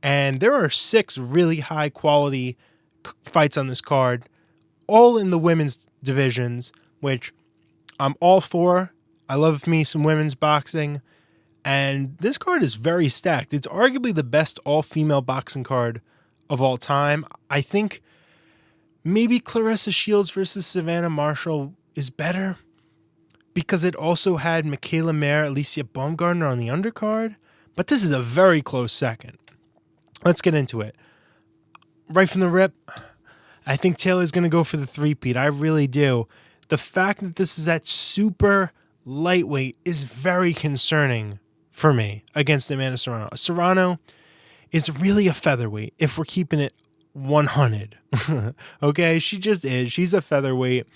Speaker 1: And there are 6 really high quality fights on this card, all in the women's divisions, which I'm all for. I love me some women's boxing. And this card is very stacked. It's arguably the best all-female boxing card of all time. I think maybe Clarissa Shields versus Savannah Marshall is better because it also had Michaela Mayer, Alicia Baumgartner on the undercard. But this is a very close second. Let's get into it. Right from the rip, I think Taylor's going to go for the three-peat. I really do. The fact that this is at super lightweight is very concerning for me against Amanda Serrano. Serrano is really a featherweight if we're keeping it 100. Okay, she just is. She's a featherweight.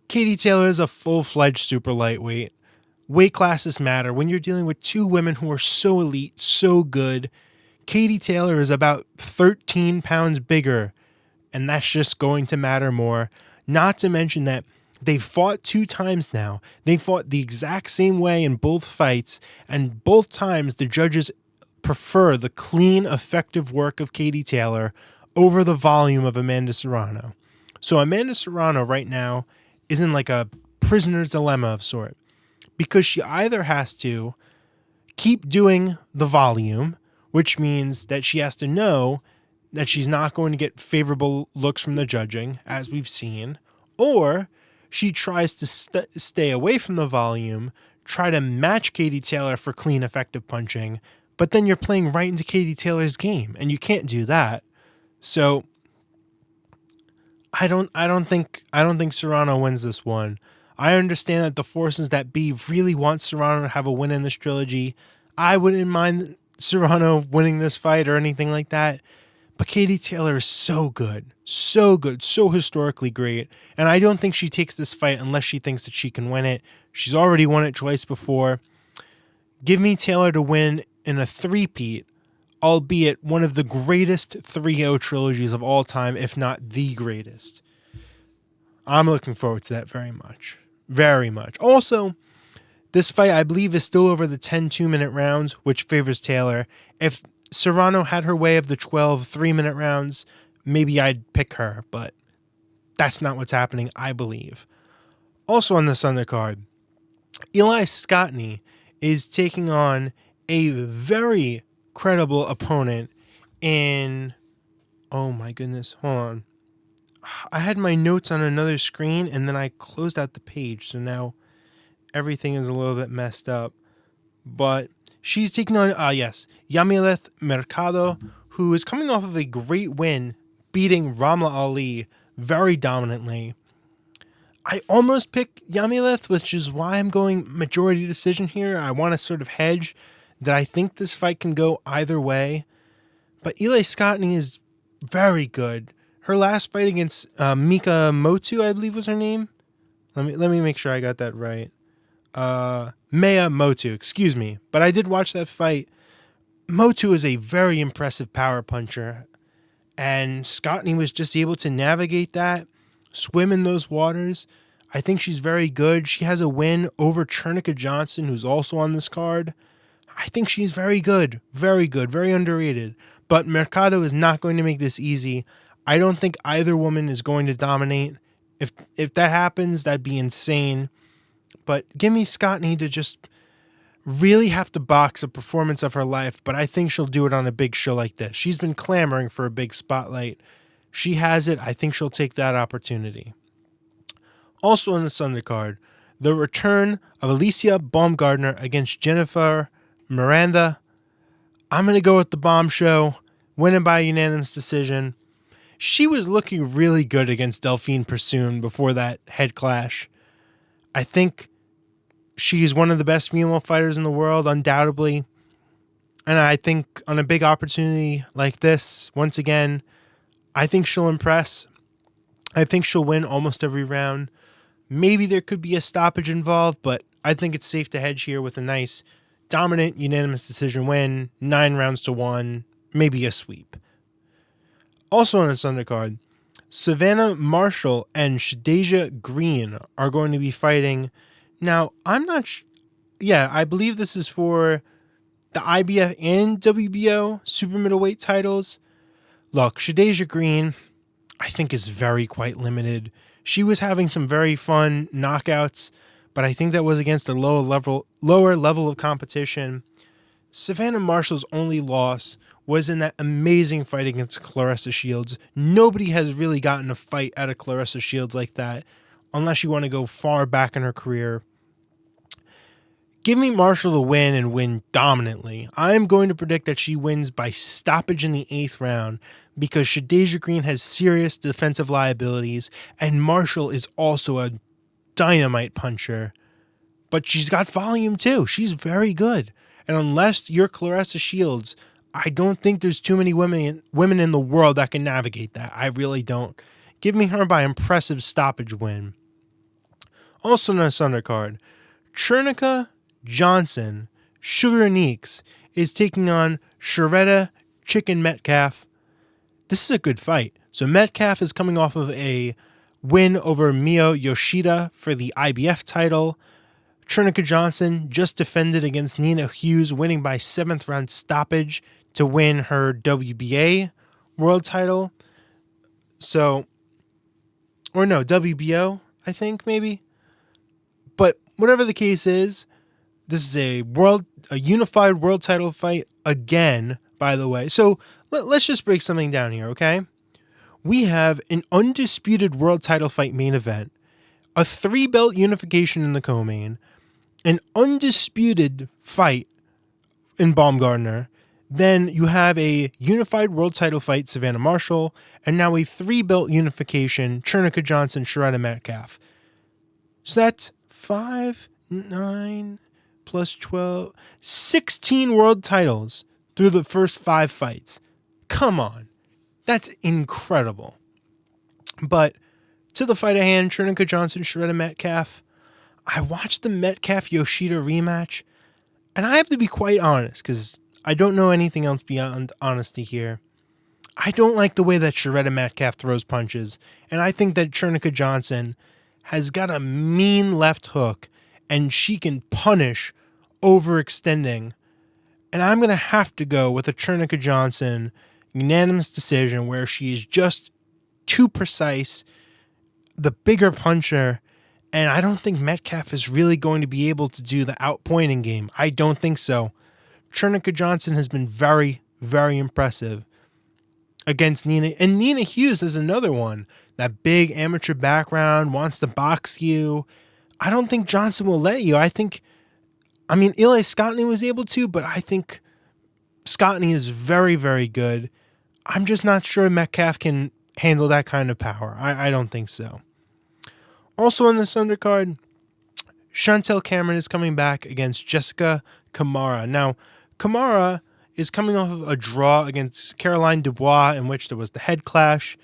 Speaker 1: Katie Taylor is a full-fledged super lightweight. Weight classes matter. When you're dealing with 2 women who are so elite, so good, Katie Taylor is about 13 pounds bigger, and that's just going to matter more. Not to mention that they've fought 2 times now. They fought the exact same way in both fights, and both times the judges prefer the clean, effective work of Katie Taylor over the volume of Amanda Serrano. So Amanda Serrano right now is in like a prisoner's dilemma of sort, because she either has to keep doing the volume, which means that she has to know that she's not going to get favorable looks from the judging, as we've seen, or she tries to stay away from the volume, try to match Katie Taylor for clean, effective punching, but then you're playing right into Katie Taylor's game, and you can't do that. So I don't think Serrano wins this one. I understand that the forces that be really want Serrano to have a win in this trilogy. I wouldn't mind Serrano winning this fight or anything like that. But Katie Taylor is so good, so historically great. And I don't think she takes this fight unless she thinks that she can win it. She's already won it twice before. Give me Taylor to win in a three-peat, albeit one of the greatest 3-0 trilogies of all time, if not the greatest. I'm looking forward to that very much. Very much. Also, this fight, I believe, is still over the 10 2-minute rounds, which favors Taylor. If Serrano had her way of the 12 3-minute rounds, maybe I'd pick her, but that's not what's happening, I believe. Also on this undercard, Eli Scottney is taking on a very credible opponent in... Oh my goodness, hold on. I had my notes on another screen and then I closed out the page, so now everything is a little bit messed up. But she's taking on, Yamileth Mercado, who is coming off of a great win, beating Ramla Ali very dominantly. I almost picked Yamileth, which is why I'm going majority decision here. I want to sort of hedge that I think this fight can go either way. But Eli Scottney is very good. Her last fight against Mika Motu, I believe was her name. Let me make sure I got that right. Maya Motu, excuse me. But I did watch that fight. Motu is a very impressive power puncher. And Scottney was just able to navigate that, swim in those waters. I think she's very good. She has a win over Chernica Johnson, who's also on this card. I think she's very good, very underrated. But Mercado is not going to make this easy. I don't think either woman is going to dominate. If that happens, that'd be insane. But give me Scottney to just really have to box a performance of her life, but I think she'll do it on a big show like this. She's been clamoring for a big spotlight. She has it. I think she'll take that opportunity. Also on this undercard, the return of Alicia Baumgardner against Jennifer Miranda. I'm going to go with the Bomb Show, winning by unanimous decision. She was looking really good against Delphine Persoon before that head clash. I think she's one of the best female fighters in the world, undoubtedly. And I think on a big opportunity like this, once again, I think she'll impress. I think she'll win almost every round. Maybe there could be a stoppage involved, but I think it's safe to hedge here with a nice, dominant, unanimous decision win, 9-1, maybe a sweep. Also on this undercard, Savannah Marshall and Shadeja Green are going to be fighting. Now, I'm not I believe this is for the IBF and WBO super middleweight titles. Look, Shadeja Green, I think is quite limited. She was having some very fun knockouts, but I think that was against a lower level of competition. Savannah Marshall's only loss was in that amazing fight against Claressa Shields. Nobody has really gotten a fight out of Claressa Shields like that, unless you want to go far back in her career. Give me Marshall to win and win dominantly. I'm going to predict that she wins by stoppage in the 8th round because Shadeja Green has serious defensive liabilities and Marshall is also a dynamite puncher. But she's got volume too. She's very good. And unless you're Claressa Shields, I don't think there's too many women in the world that can navigate that. I really don't. Give me her by impressive stoppage win. Also on this undercard, Chernica Johnson, Sugar Neeks, is taking on Sharetta Chicken Metcalf. This is a good fight. So Metcalf is coming off of a win over Mio Yoshida for the IBF title. Chernica Johnson just defended against Nina Hughes, winning by 7th round stoppage to win her WBA world title. WBO, I think maybe. But whatever the case is, this is a unified world title fight again, by the way. So let's just break something down here, okay? We have an undisputed world title fight main event, a 3-belt unification in the co-main, an undisputed fight in Baumgardner. Then you have a unified world title fight, Savannah Marshall, and now a 3-belt unification, Chernica Johnson, Sharetta Metcalf. So that's 5, 9, plus 12, 16 world titles through the first 5 fights. Come on. That's incredible. But to the fight at hand, Chernica Johnson, Sharetta Metcalf, I watched the Metcalf-Yoshida rematch, and I have to be quite honest, because I don't know anything else beyond honesty here. I don't like the way that Sharetta Metcalf throws punches, and I think that Chernica Johnson has got a mean left hook, and she can punish overextending. And I'm going to have to go with a Chernica Johnson unanimous decision where she is just too precise, the bigger puncher, and I don't think Metcalf is really going to be able to do the outpointing game. I don't think so. Chernica Johnson has been very, very impressive against Nina. And Nina Hughes is another one. That big amateur background, wants to box you. I don't think Johnson will let you. Eli Scottney was able to, but I think Scottney is very, very good. I'm just not sure Metcalf can handle that kind of power. I don't think so. Also on this undercard, Chantel Cameron is coming back against Jessica Kamara. Now, Kamara is coming off of a draw against Caroline Dubois, in which there was the head clash.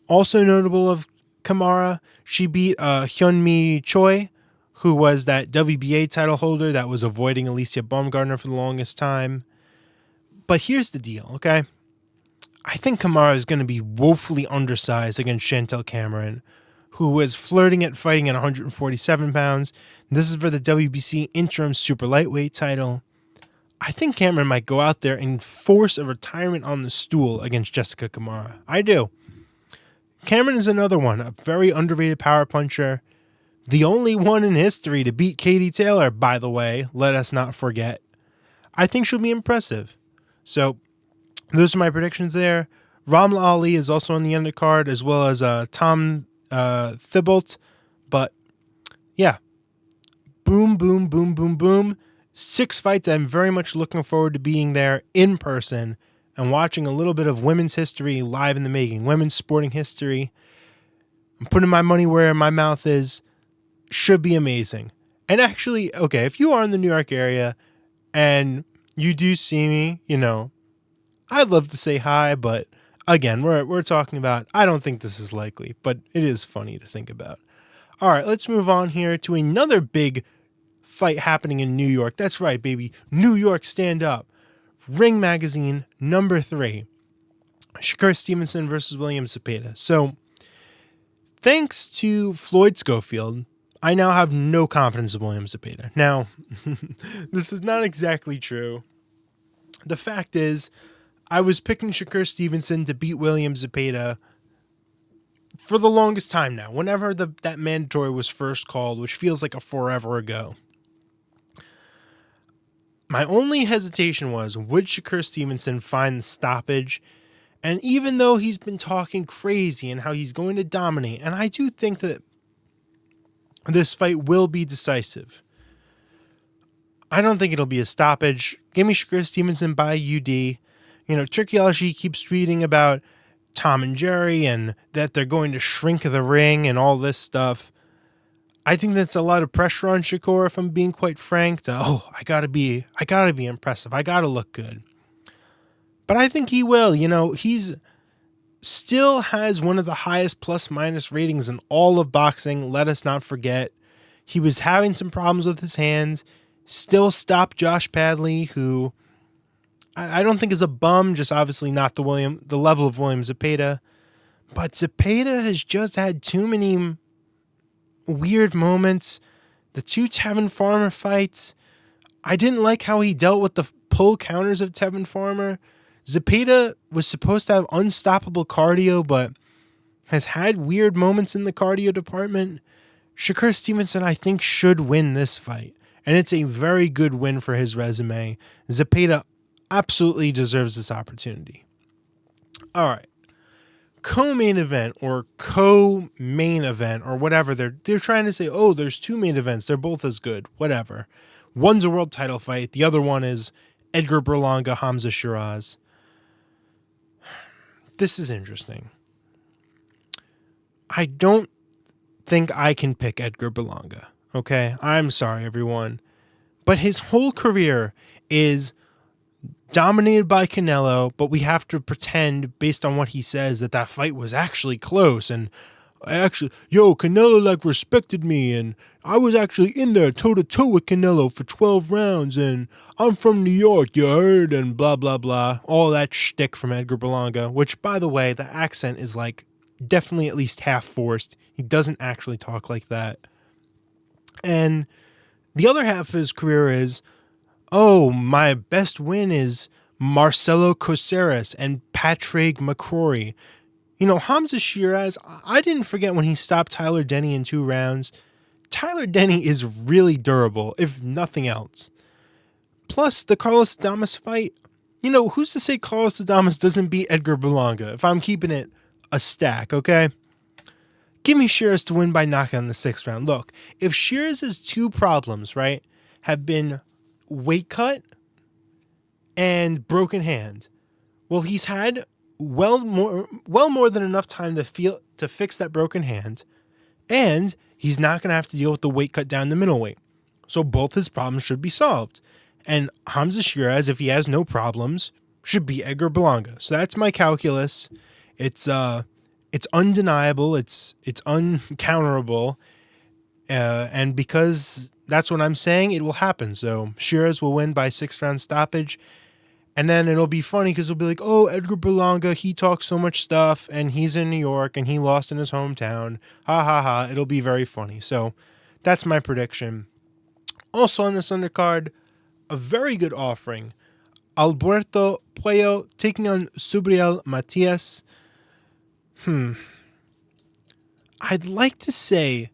Speaker 1: Also notable of Kamara, she beat Hyunmi Choi, who was that WBA title holder that was avoiding Alicia Baumgartner for the longest time. But here's the deal, okay? I think Kamara is going to be woefully undersized against Chantel Cameron, who was flirting at fighting at 147 pounds. This is for the WBC interim super lightweight title. I think Cameron might go out there and force a retirement on the stool against Jessica Kamara. I do. Cameron is another one, a very underrated power puncher. The only one in history to beat Katie Taylor, by the way, let us not forget. I think she'll be impressive. So, those are my predictions there. Ramla Ali is also on the undercard, as well as Tom Thibault. But, yeah. Boom, boom, boom, boom, boom. 6 fights. I'm very much looking forward to being there in person and watching a little bit of women's history live in the making. Women's sporting history. I'm putting my money where my mouth is. Should be amazing. And actually, okay, if you are in the New York area and you do see me, I'd love to say hi, but again, we're talking about, I don't think this is likely, but it is funny to think about. All right, let's move on here to another big fight happening in New York. That's right, baby. New York, stand up. Ring Magazine, number 3. Shakur Stevenson versus William Zepeda. So, thanks to Floyd Schofield, I now have no confidence in William Zepeda. Now, this is not exactly true. The fact is, I was picking Shakur Stevenson to beat William Zepeda for the longest time now, whenever that mandatory was first called, which feels like a forever ago. My only hesitation was, would Shakur Stevenson find the stoppage? And even though he's been talking crazy and how he's going to dominate, and I do think that this fight will be decisive, I don't think it'll be a stoppage. Give me Shakur Stevenson by UD. Trilogy keeps tweeting about Tom and Jerry and that they're going to shrink the ring and all this stuff. I think that's a lot of pressure on Shakur, if I'm being quite frank. I gotta be impressive. I gotta look good. But I think he will. He's still has one of the highest plus-minus ratings in all of boxing. Let us not forget. He was having some problems with his hands. Still stopped Josh Padley, who I don't think is a bum, just obviously not the level of William Zepeda. But Zepeda has just had too many weird moments. The 2 Tevin Farmer fights, I didn't like how he dealt with the pull counters of Tevin Farmer. Zepeda was supposed to have unstoppable cardio, but has had weird moments in the cardio department. Shakur Stevenson, I think, should win this fight. And it's a very good win for his resume. Zepeda absolutely deserves this opportunity. All right. Co-main event or co-main event or whatever. They're trying to say, there's 2 main events. They're both as good. Whatever. One's a world title fight. The other one is Edgar Berlanga, Hamza Shiraz. This is interesting. I don't think I can pick Edgar Berlanga. Okay? I'm sorry, everyone. But his whole career is dominated by Canelo, but we have to pretend, based on what he says, that fight was actually close. And Canelo respected me, and I was actually in there toe-to-toe with Canelo for 12 rounds, and I'm from New York, you heard, and blah, blah, blah. All that shtick from Edgar Berlanga, which, by the way, the accent is definitely at least half forced. He doesn't actually talk like that. And the other half of his career is, my best win is Marcelo Caceres and Patrick McCrory. Hamza Shiraz, I didn't forget when he stopped Tyler Denny in 2 rounds. Tyler Denny is really durable, if nothing else. Plus, the Carlos Adames fight, who's to say Carlos Adames doesn't beat Edgar Berlanga, if I'm keeping it a stack, okay? Give me Shiraz to win by knockout in the 6th round. Look, if Shiraz's 2 problems, right, have been weight cut and broken hand, well, he's had well more than enough time to fix that broken hand, and he's not going to have to deal with the weight cut down to middleweight. So both his problems should be solved. And Hamza Shiraz, if he has no problems, should beat Edgar Berlanga. So that's my calculus. It's undeniable. It's uncounterable. And because that's what I'm saying, it will happen. So Shiraz will win by 6th-round stoppage. And then it'll be funny because it'll be like, oh, Edgar Berlanga, he talks so much stuff, and he's in New York, and he lost in his hometown. Ha, ha, ha. It'll be very funny. So that's my prediction. Also on this undercard, a very good offering. Alberto Puello taking on Subriel Matias. I'd like to say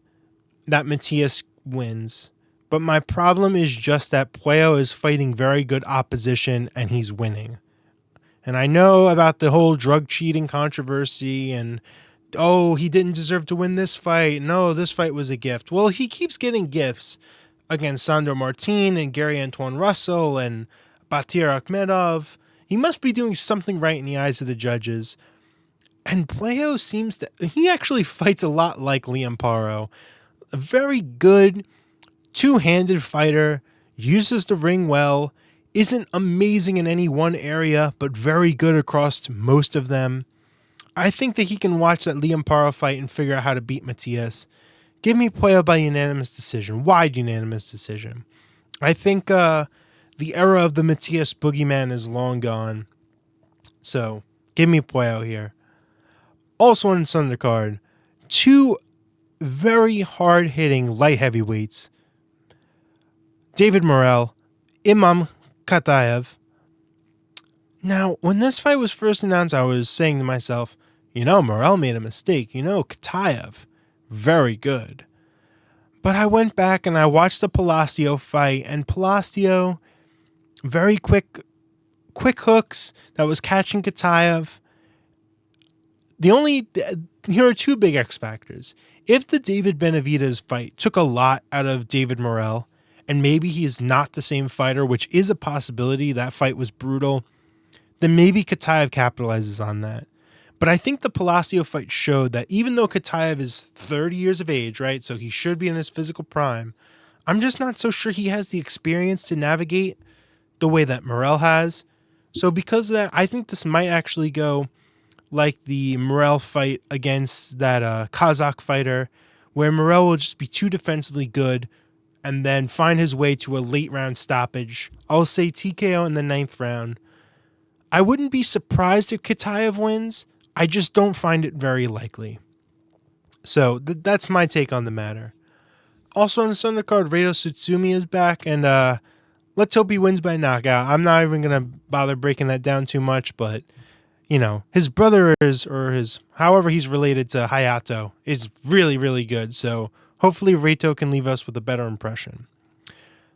Speaker 1: that Matias wins, but my problem is just that Puello is fighting very good opposition and he's winning. And I know about the whole drug cheating controversy and, oh, he didn't deserve to win this fight. No, this fight was a gift. Well, he keeps getting gifts against Sandor Martin and Gary Antoine Russell and Batir Akhmedov. He must be doing something right in the eyes of the judges. And Puello he actually fights a lot like Liam Paro. A very good two-handed fighter, uses the ring well, isn't amazing in any one area, but very good across most of them. I think that he can watch that Liam Paro fight and figure out how to beat Matias. Give me Puello by unanimous decision, wide unanimous decision. I think the era of the Matias boogeyman is long gone. So, give me Puello here. Also on this undercard, two very hard-hitting light heavyweights. David Morrell, Imam Kataev. Now, when this fight was first announced, I was saying to myself, Morrell made a mistake. Kataev, very good. But I went back and I watched the Palacio fight, and Palacio, very quick hooks that was catching Kataev. Here are two big X factors. If the David Benavidez fight took a lot out of David Morrell, and maybe he is not the same fighter, which is a possibility, that fight was brutal, then maybe Kataev capitalizes on that. But I think the Palacio fight showed that even though Kataev is 30 years of age, right, so he should be in his physical prime, I'm just not so sure he has the experience to navigate the way that Morrell has. So because of that, I think this might actually go like the Morrell fight against that Kazakh fighter, where Morrell will just be too defensively good and then find his way to a late round stoppage. I'll say TKO in the 9th round. I wouldn't be surprised if Kataev wins. I just don't find it very likely. So that's my take on the matter. Also on the undercard, Reto Tsutsumi is back, and let's hope he wins by knockout. I'm not even going to bother breaking that down too much, but his brother however he's related to Hayato is really, really good. So hopefully Reto can leave us with a better impression.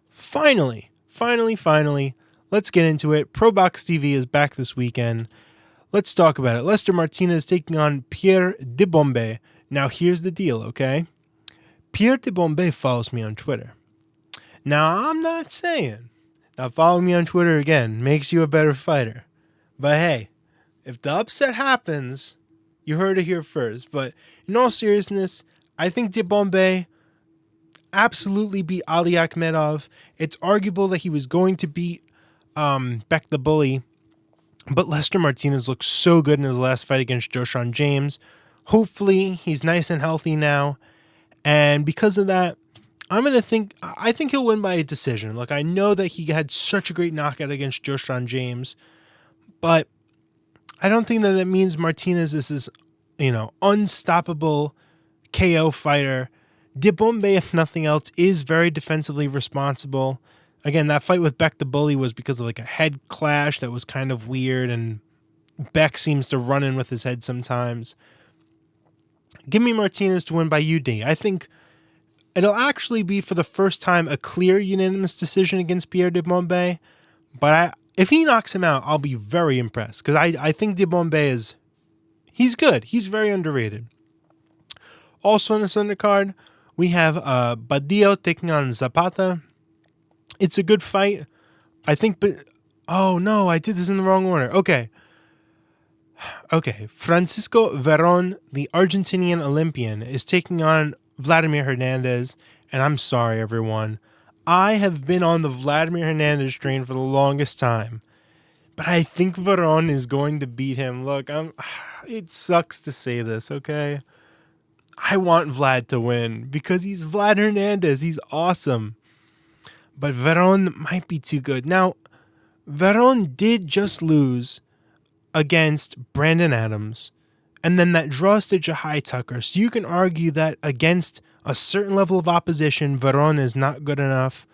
Speaker 1: Finally, let's get into it. PROBOX TV is back this weekend. Let's talk about it. Lester Martinez taking on Pierre Dibombe. Now here's the deal, okay? Pierre Dibombe follows me on Twitter. Now I'm not saying that following me on Twitter again makes you a better fighter. But hey, if the upset happens, you heard it here first. But in all seriousness, I think Dibombe absolutely beat Ali Akhmedov. It's arguable that he was going to beat Beck the Bully, but Lester Martinez looked so good in his last fight against Joshan James. Hopefully, he's nice and healthy now. And because of that, I think he'll win by a decision. Look, I know that he had such a great knockout against Joshan James, but I don't think that means Martinez is this, unstoppable KO fighter. Dibombe, if nothing else, is very defensively responsible. Again, that fight with Beck the Bully was because of like a head clash that was kind of weird, and Beck seems to run in with his head sometimes. Give me Martinez to win by UD. I think it'll actually be for the first time a clear unanimous decision against Pierre Dibombe, but if he knocks him out, I'll be very impressed because I think Dibombe he's good. He's very underrated. Also on this undercard, we have Badillo taking on Zepeda. It's a good fight. I think, but oh no, I did this in the wrong order. Okay. Francisco Veron, the Argentinian Olympian, is taking on Vladimir Hernandez. And I'm sorry, everyone. I have been on the Vladimir Hernandez train for the longest time. But I think Veron is going to beat him. Look, it sucks to say this, okay? I want Vlad to win because he's Vlad Hernandez. He's awesome. But Veron might be too good. Now, Veron did just lose against Brandon Adams. And then that draws to Jahai Tucker. So you can argue that against a certain level of opposition, Veron is not good enough.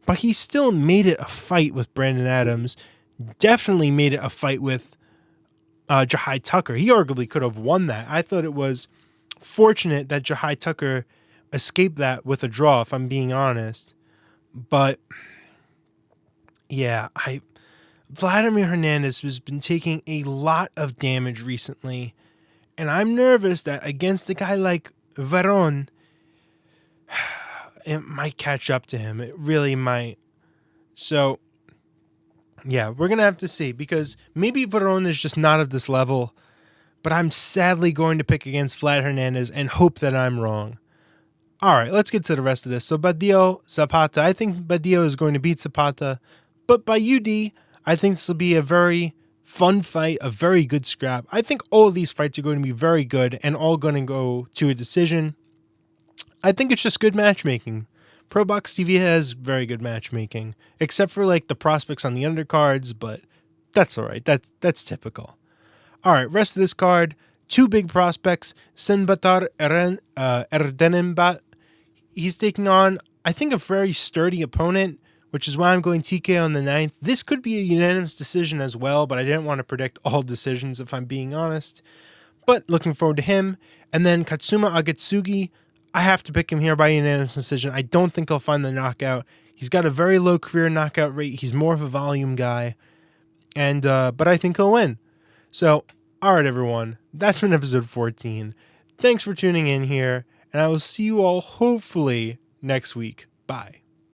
Speaker 1: But he still made it a fight with Brandon Adams. Definitely made it a fight with Jahai Tucker. He arguably could have won that. I thought it was fortunate that Jahai Tucker escaped that with a draw, if I'm being honest. But yeah, Vladimir Hernandez has been taking a lot of damage recently. And I'm nervous that against a guy like Veron, it might catch up to him. It really might. So yeah, we're going to have to see, because maybe Veron is just not of this level, but I'm sadly going to pick against Vlad Hernandez and hope that I'm wrong. All right, let's get to the rest of this. So Badillo, Zapata. I think Badillo is going to beat Zapata, but by UD, I think this will be a very fun fight, a very good scrap. I think all of these fights are going to be very good and all going to go to a decision. I think it's just good matchmaking. PROBOX TV has very good matchmaking, except for like the prospects on the undercards, but that's all right. That's typical. All right, rest of this card, two big prospects. Senbatar Erdenimbat. He's taking on, I think, a very sturdy opponent, which is why I'm going TK on the 9th. This could be a unanimous decision as well, but I didn't want to predict all decisions if I'm being honest. But looking forward to him. And then Katsuma Agetsugi. I have to pick him here by unanimous decision. I don't think he'll find the knockout. He's got a very low career knockout rate. He's more of a volume guy. And but I think he'll win. So, all right, everyone. That's been episode 14. Thanks for tuning in here. And I will see you all hopefully next week. Bye.